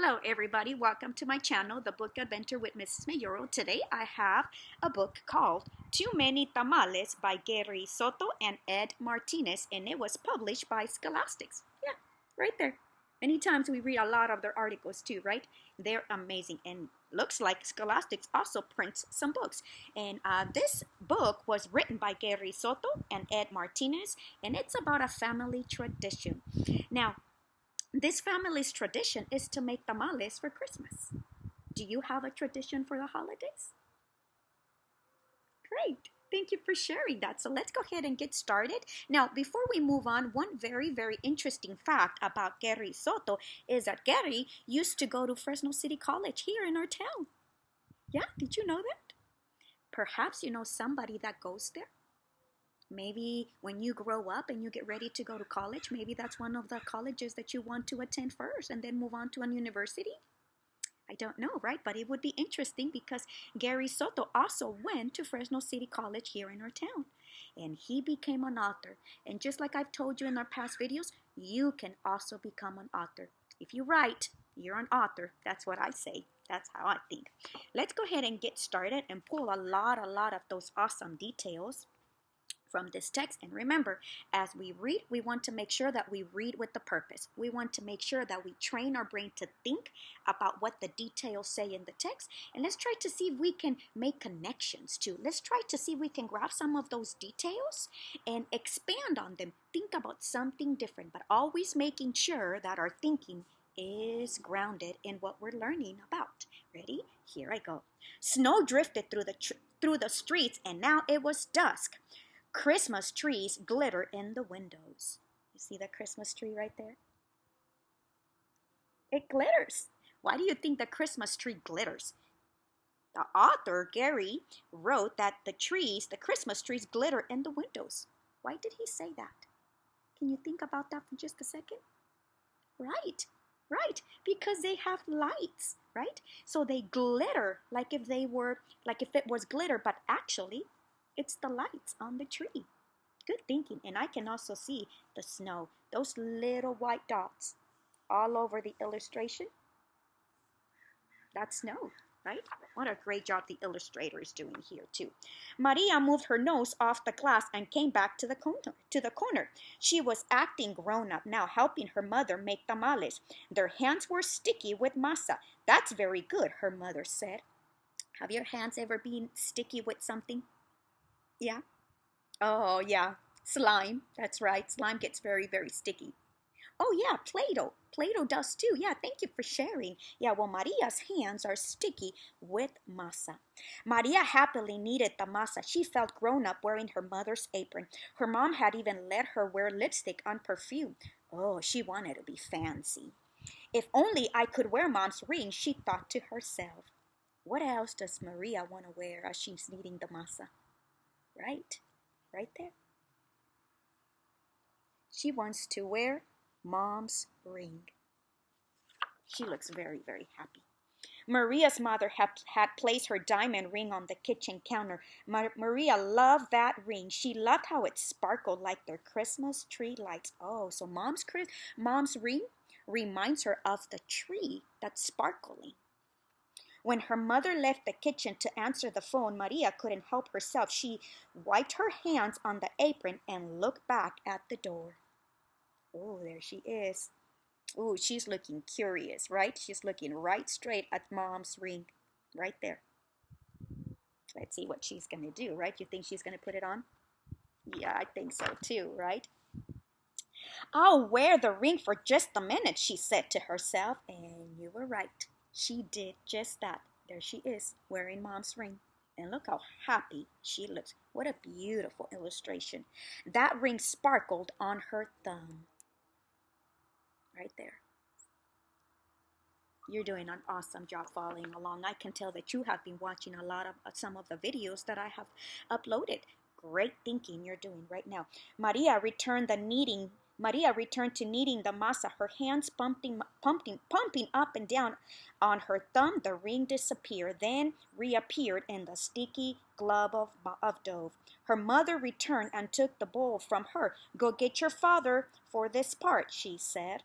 Hello everybody, welcome to my channel, The Book Adventure with Mrs. Mayoro. Today I have a book called Too Many Tamales by Gary Soto and Ed Martinez, and it was published by Scholastics. Yeah, right there. Many times we read a lot of their articles too, right? They're amazing, and looks like Scholastics also prints some books. And this book was written by Gary Soto and Ed Martinez, and it's about a family tradition. Now, this family's tradition is to make tamales for Christmas. Do you have a tradition for the holidays? Great. Thank you for sharing that. So let's go ahead and get started. Now, before we move on, one very interesting fact about Gary Soto is that Gary used to go to Fresno City College here in our town. Yeah, did you know that? Perhaps you know somebody that goes there. Maybe when you grow up and you get ready to go to college, maybe that's one of the colleges that you want to attend first and then move on to a university. I don't know, right? But it would be interesting because Gary Soto also went to Fresno City College here in our town. And he became an author. And just like I've told you in our past videos, you can also become an author. If you write, you're an author. That's what I say. That's how I think. Let's go ahead and get started and pull a lot of those awesome details from this text. And remember, as we read, we want to make sure that we read with the purpose. We want to make sure that we train our brain to think about what the details say in the text. And let's try to see if we can make connections too. Let's try to see if we can grab some of those details and expand on them. Think about something different, but always making sure that our thinking is grounded in what we're learning about. Ready? Here I go. Snow drifted through the streets, and now it was dusk. Christmas trees glitter in the windows. You see that Christmas tree right there? It glitters. Why do you think the Christmas tree glitters? The author, Gary, wrote that the Christmas trees glitter in the windows. Why did he say that? Can you think about that for just a second? Right, because they have lights, right? So they glitter like if it was glitter, but actually it's the lights on the tree. Good thinking. And I can also see the snow, those little white dots all over the illustration. That's snow, right? What a great job the illustrator is doing here too. Maria moved her nose off the glass and came back to the corner. She was acting grown up now, helping her mother make tamales. Their hands were sticky with masa. That's very good, her mother said. Have your hands ever been sticky with something? Yeah. Oh, yeah. Slime. That's right. Slime gets very sticky. Oh, yeah. Play-Doh. Play-Doh does too. Yeah, thank you for sharing. Yeah, well, Maria's hands are sticky with masa. Maria happily kneaded the masa. She felt grown up wearing her mother's apron. Her mom had even let her wear lipstick on perfume. Oh, she wanted to be fancy. If only I could wear mom's ring, she thought to herself. What else does Maria want to wear as she's kneading the masa? Right there. She wants to wear mom's ring. She looks very happy. Maria's mother had placed her diamond ring on the kitchen counter. Maria loved that ring. She loved how it sparkled like their Christmas tree lights. Oh, so mom's ring reminds her of the tree that's sparkling. When her mother left the kitchen to answer the phone, Maria couldn't help herself. She wiped her hands on the apron and looked back at the door. Oh, there she is. Oh, she's looking curious, right? She's looking right straight at mom's ring. Right there. Let's see what she's going to do, right? You think she's going to put it on? Yeah, I think so too, right? I'll wear the ring for just a minute, she said to herself. And you were right. She did just that. There she is, wearing mom's ring. And look how happy she looks. What a beautiful illustration. That ring sparkled on her thumb. Right there. You're doing an awesome job following along. I can tell that you have been watching some of the videos that I have uploaded. Great thinking you're doing right now. Maria returned to kneading the masa, her hands pumping up and down on her thumb. The ring disappeared, then reappeared in the sticky glove of dough. Her mother returned and took the bowl from her. Go get your father for this part, she said.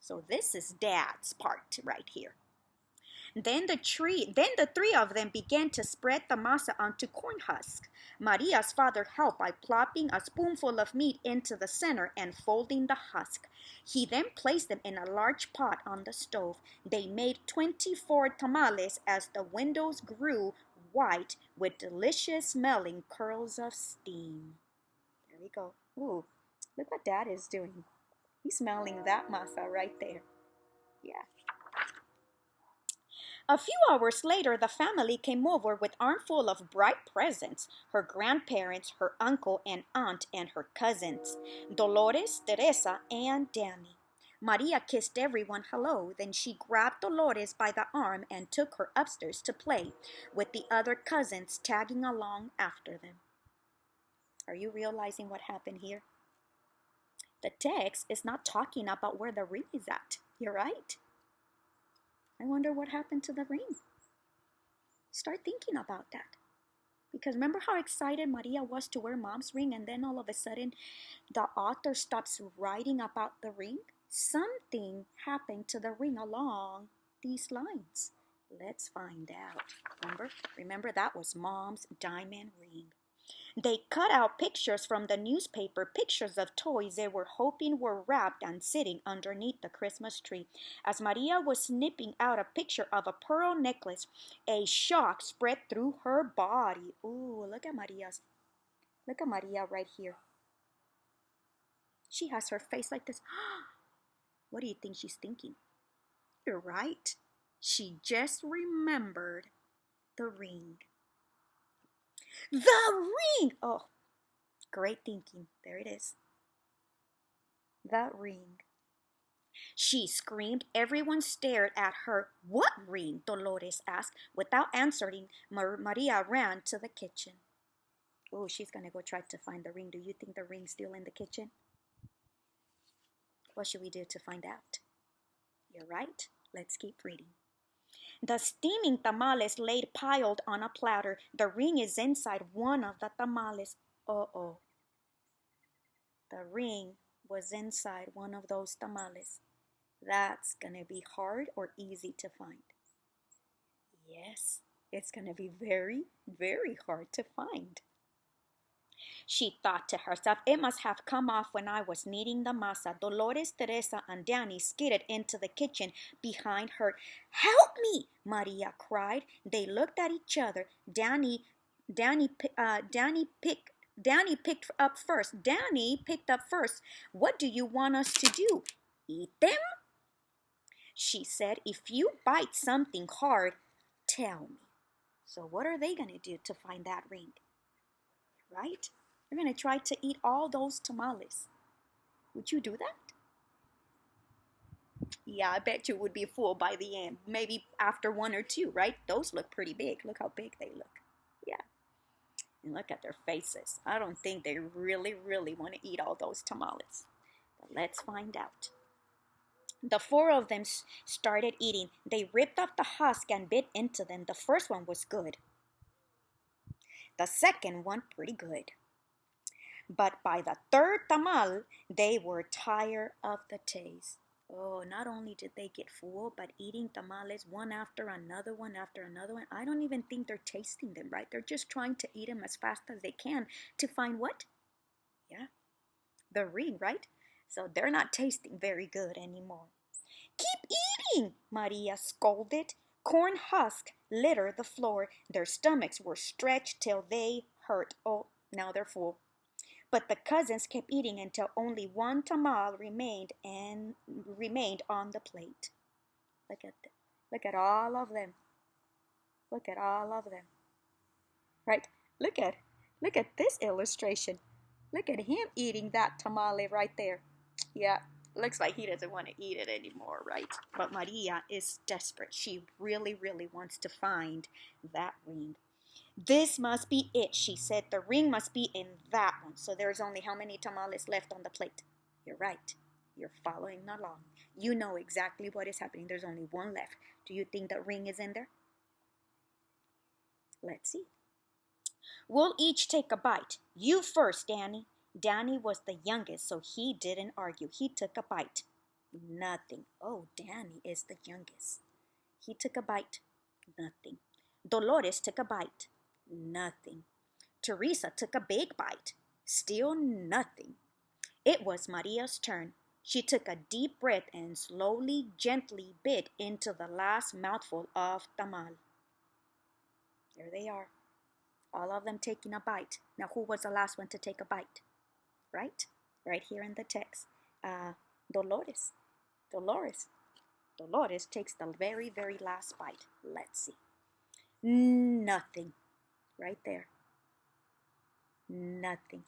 So this is Dad's part right here. Then the three of them began to spread the masa onto corn husks. Maria's father helped by plopping a spoonful of meat into the center and folding the husk. He then placed them in a large pot on the stove. They made 24 tamales as the windows grew white with delicious smelling curls of steam. There we go. Ooh, look what Dad is doing. He's smelling that masa right there. Yeah. A few hours later, the family came over with armful of bright presents. Her grandparents, her uncle and aunt, and her cousins, Dolores, Teresa, and Danny. Maria kissed everyone hello. Then she grabbed Dolores by the arm and took her upstairs to play, with the other cousins tagging along after them. Are you realizing what happened here? The text is not talking about where the ring is at. You're right. I wonder what happened to the ring. Start thinking about that. Because remember how excited Maria was to wear mom's ring, and then all of a sudden the author stops writing about the ring? Something happened to the ring along these lines. Let's find out. Remember that was mom's diamond ring. They cut out pictures from the newspaper, pictures of toys they were hoping were wrapped and sitting underneath the Christmas tree. As Maria was snipping out a picture of a pearl necklace, a shock spread through her body. Ooh, look at Maria right here. She has her face like this. What do you think she's thinking? You're right. She just remembered the ring. The ring! Oh, great thinking. There it is. The ring. She screamed. Everyone stared at her. What ring? Dolores asked. Without answering, Maria ran to the kitchen. Oh, she's going to go try to find the ring. Do you think the ring's still in the kitchen? What should we do to find out? You're right. Let's keep reading. The steaming tamales laid piled on a platter. The ring is inside one of the tamales. Uh-oh. The ring was inside one of those tamales. That's going to be hard or easy to find? Yes, it's going to be very, very hard to find. She thought to herself, it must have come off when I was kneading the masa. Dolores, Teresa, and Danny skidded into the kitchen behind her. Help me, Maria cried. They looked at each other. Danny picked up first. What do you want us to do? Eat them? She said, if you bite something hard, tell me. So what are they going to do to find that ring? Right? They're going to try to eat all those tamales. Would you do that? Yeah, I bet you would be full by the end. Maybe after one or two, right? Those look pretty big. Look how big they look. Yeah. And look at their faces. I don't think they really, really want to eat all those tamales. But let's find out. The four of them started eating. They ripped off the husk and bit into them. The first one was good. The second one, pretty good. But by the third tamal, they were tired of the taste. Oh, not only did they get full, but eating tamales one after another one. I don't even think they're tasting them, right? They're just trying to eat them as fast as they can to find what? Yeah, the ring, right? So they're not tasting very good anymore. Keep eating, Maria scolded. Corn husk littered the floor. Their stomachs were stretched till they hurt. Oh, now they're full. But the cousins kept eating until only one tamal remained on the plate. Look at all of them. Look at all of them. Right? Look at this illustration. Look at him eating that tamale right there. Yeah, looks like he doesn't want to eat it anymore, right? But Maria is desperate. She really, really wants to find that ring. This must be it, she said. The ring must be in that one. So there's only how many tamales left on the plate? You're right. You're following along. You know exactly what is happening. There's only one left. Do you think the ring is in there? Let's see. We'll each take a bite. You first, Danny. Danny was the youngest, so he didn't argue. He took a bite. Nothing. Oh, Danny is the youngest. He took a bite. Nothing. Dolores took a bite. Nothing. Teresa took a big bite. Still nothing. It was Maria's turn. She took a deep breath and slowly, gently bit into the last mouthful of tamal. There they are, all of them taking a bite. Now, who was the last one to take a bite? Right? Right here in the text. Uh, Dolores. Dolores. Dolores takes the very, very last bite. Let's see. Nothing. Right there. Nothing.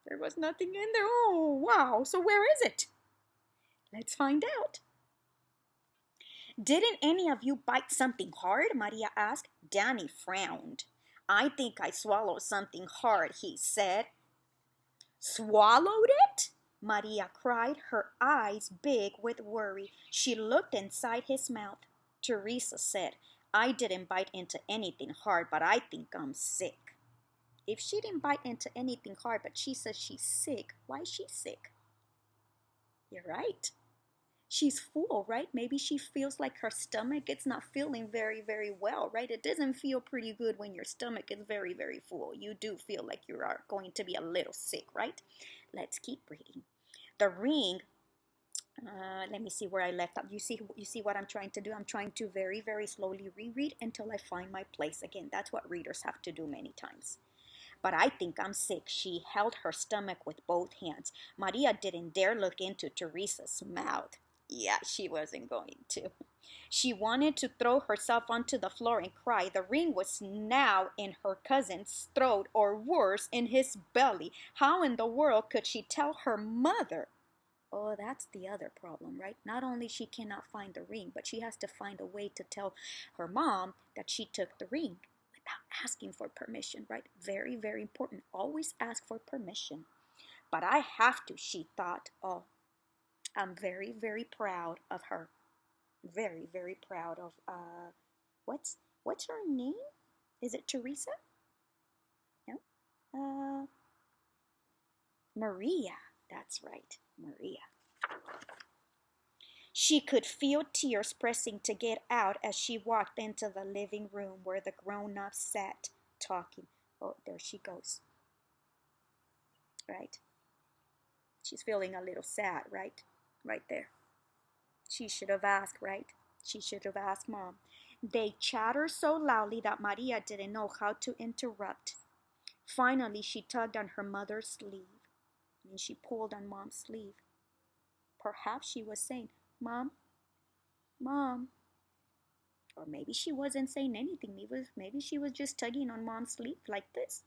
There was nothing in there. Oh, wow. So where is it? Let's find out. Didn't any of you bite something hard? Maria asked. Danny frowned. I think I swallowed something hard, he said. Swallowed it? Maria cried, her eyes big with worry. She looked inside his mouth. Teresa said, I didn't bite into anything hard, but I think I'm sick. If she didn't bite into anything hard, but she says she's sick, why is she sick? You're right. She's full, right? Maybe she feels like her stomach is not feeling very, very well, right? It doesn't feel pretty good when your stomach is very, very full. You do feel like you are going to be a little sick, right? Let's keep reading. The ring, let me see where I left off. You see what I'm trying to do? I'm trying to very, very slowly reread until I find my place again. That's what readers have to do many times. But I think I'm sick. She held her stomach with both hands. Maria didn't dare look into Teresa's mouth. Yeah, she wasn't going to. She wanted to throw herself onto the floor and cry. The ring was now in her cousin's throat, or worse, in his belly. How in the world could she tell her mother? Oh, that's the other problem, right? Not only she cannot find the ring, but she has to find a way to tell her mom that she took the ring without asking for permission, right? Very, very important. Always ask for permission. But I have to, she thought. Oh, I'm very, very proud of her. Very, very proud of what's her name? Is it Teresa? No. Maria. That's right, Maria. She could feel tears pressing to get out as she walked into the living room where the grown-ups sat talking. Oh, there she goes. Right? She's feeling a little sad, right? Right there. She should have asked, right? She should have asked Mom. They chattered so loudly that Maria didn't know how to interrupt. Finally, she tugged on her mother's sleeve. And she pulled on Mom's sleeve. Perhaps she was saying, Mom, Mom. Or maybe she wasn't saying anything. Maybe she was just tugging on Mom's sleeve like this.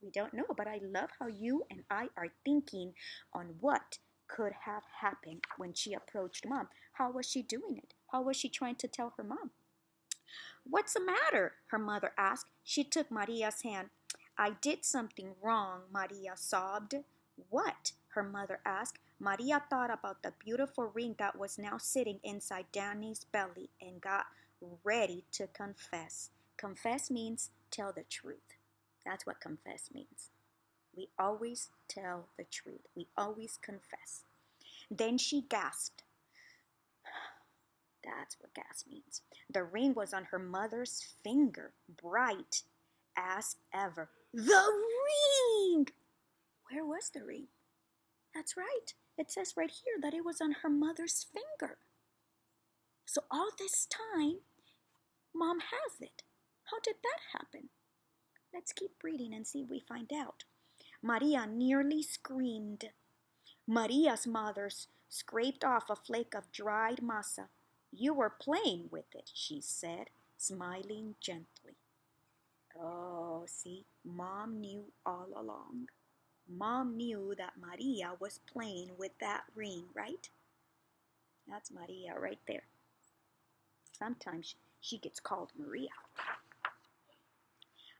We don't know, but I love how you and I are thinking on what could have happened when she approached Mom. How was she doing it? How was she trying to tell her mom? What's the matter? Her mother asked. She took Maria's hand. I did something wrong, Maria sobbed. What? Her mother asked. Maria thought about the beautiful ring that was now sitting inside Danny's belly and got ready to confess. Confess means tell the truth. That's what confess means. We always tell the truth. We always confess. Then she gasped. That's what gasp means. The ring was on her mother's finger, bright as ever. The ring! Where was the ring? That's right. It says right here that it was on her mother's finger. So all this time, Mom has it. How did that happen? Let's keep reading and see if we find out. Maria nearly screamed. Maria's mother scraped off a flake of dried masa. You were playing with it, she said, smiling gently. Oh, see, Mom knew all along. Mom knew that Maria was playing with that ring, right? That's Maria right there. Sometimes she gets called Maria.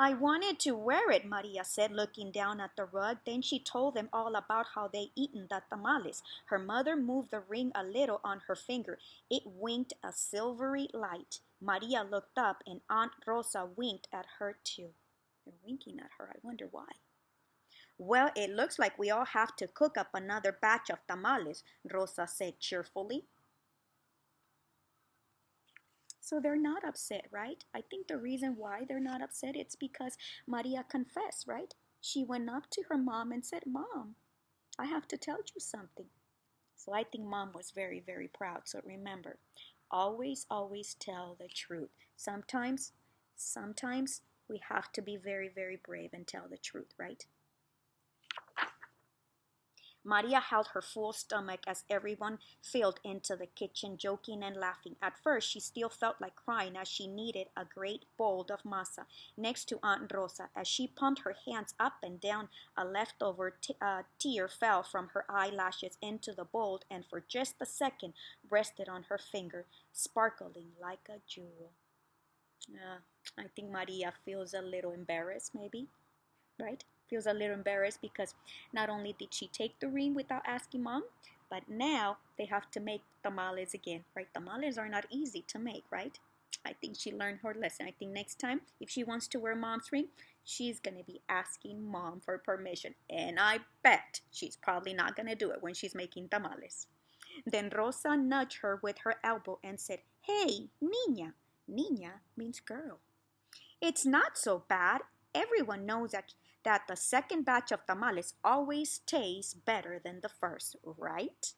I wanted to wear it, Maria said, looking down at the rug. Then she told them all about how they'd eaten the tamales. Her mother moved the ring a little on her finger. It winked a silvery light. Maria looked up, and Aunt Rosa winked at her too. They're winking at her. I wonder why. Well, it looks like we all have to cook up another batch of tamales, Rosa said cheerfully. So they're not upset, right? I think the reason why they're not upset it's because Maria confessed, right? She went up to her mom and said, "Mom, I have to tell you something." So I think mom was very, very proud. So remember, always, always tell the truth. Sometimes we have to be very, very brave and tell the truth, right? Maria held her full stomach as everyone filed into the kitchen, joking and laughing. At first, she still felt like crying as she kneaded a great bowl of masa next to Aunt Rosa. As she pumped her hands up and down, a leftover tear fell from her eyelashes into the bowl and for just a second rested on her finger, sparkling like a jewel. I think Maria feels a little embarrassed, maybe, right? Feels a little embarrassed because not only did she take the ring without asking mom, but now they have to make tamales again, right? Tamales are not easy to make, right? I think she learned her lesson. I think next time, if she wants to wear mom's ring, she's gonna be asking mom for permission. And I bet she's probably not gonna do it when she's making tamales. Then Rosa nudged her with her elbow and said, "Hey, niña." Niña means girl. It's not so bad. Everyone knows that the second batch of tamales always tastes better than the first, right?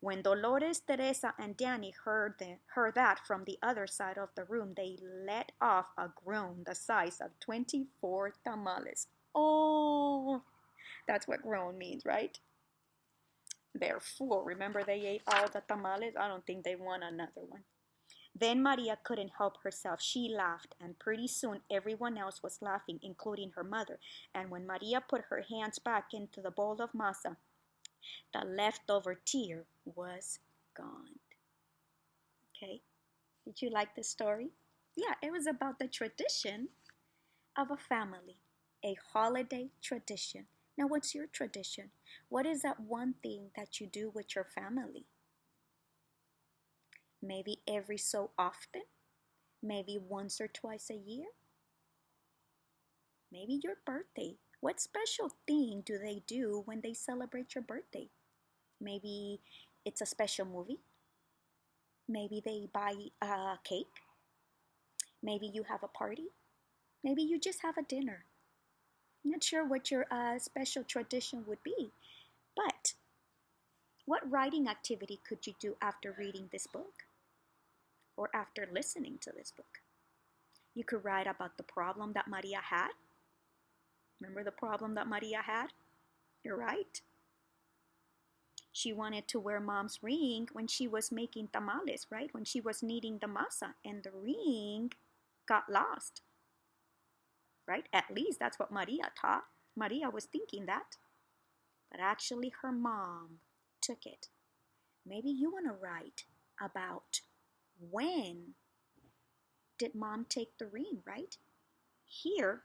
When Dolores, Teresa, and Danny heard that from the other side of the room, they let off a groan the size of 24 tamales. Oh, that's what groan means, right? They're full. Remember, they ate all the tamales? I don't think they want another one. Then Maria couldn't help herself. She laughed, and pretty soon everyone else was laughing, including her mother. And when Maria put her hands back into the bowl of masa, the leftover tear was gone. Okay? Did you like this story? Yeah, it was about the tradition of a family, a holiday tradition. Now, what's your tradition? What is that one thing that you do with your family? Maybe every so often? Maybe once or twice a year? Maybe your birthday. What special thing do they do when they celebrate your birthday? Maybe it's a special movie. Maybe they buy a cake. Maybe you have a party. Maybe you just have a dinner. I'm not sure what your special tradition would be, but what writing activity could you do after reading this book or after listening to this book? You could write about the problem that Maria had. Remember the problem that Maria had? You're right. She wanted to wear mom's ring when she was making tamales, right? When she was kneading the masa, and the ring got lost, right? At least that's what Maria thought. Maria was thinking that. But actually, her mom took it. Maybe you want to write about when did mom take the ring, right? Here,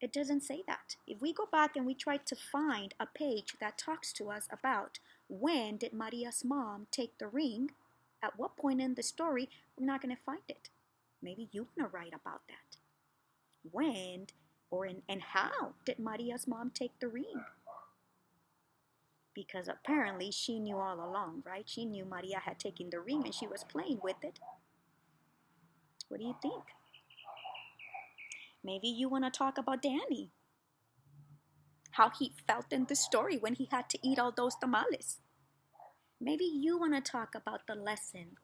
it doesn't say that. If we go back and we try to find a page that talks to us about when did Maria's mom take the ring, at what point in the story, we're not going to find it. Maybe you want to write about that. When and how did Maria's mom take the ring? Because apparently she knew all along, right? She knew Maria had taken the ring and she was playing with it. What do you think? Maybe you want to talk about Danny. How he felt in the story when he had to eat all those tamales. Maybe you want to talk about the lesson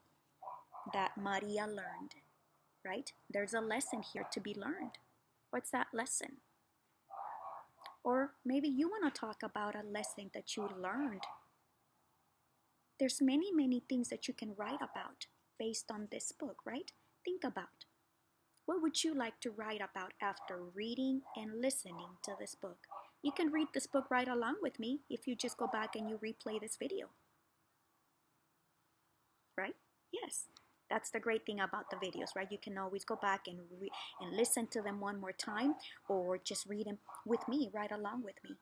that Maria learned, right? There's a lesson here to be learned. What's that lesson? Or maybe you want to talk about a lesson that you learned. There's many, many things that you can write about based on this book, right? Think about. What would you like to write about after reading and listening to this book? You can read this book right along with me if you just go back and you replay this video. Right? Yes. That's the great thing about the videos, right? You can always go back and listen to them one more time or just read them with me, right along with me.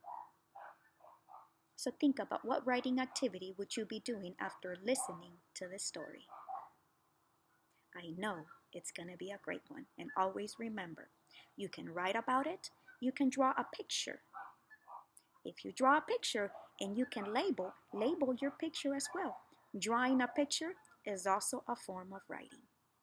So think about what writing activity would you be doing after listening to this story. I know it's going to be a great one. And always remember, you can write about it, you can draw a picture, If you draw a picture and you can label your picture as well. Drawing a picture is also a form of writing.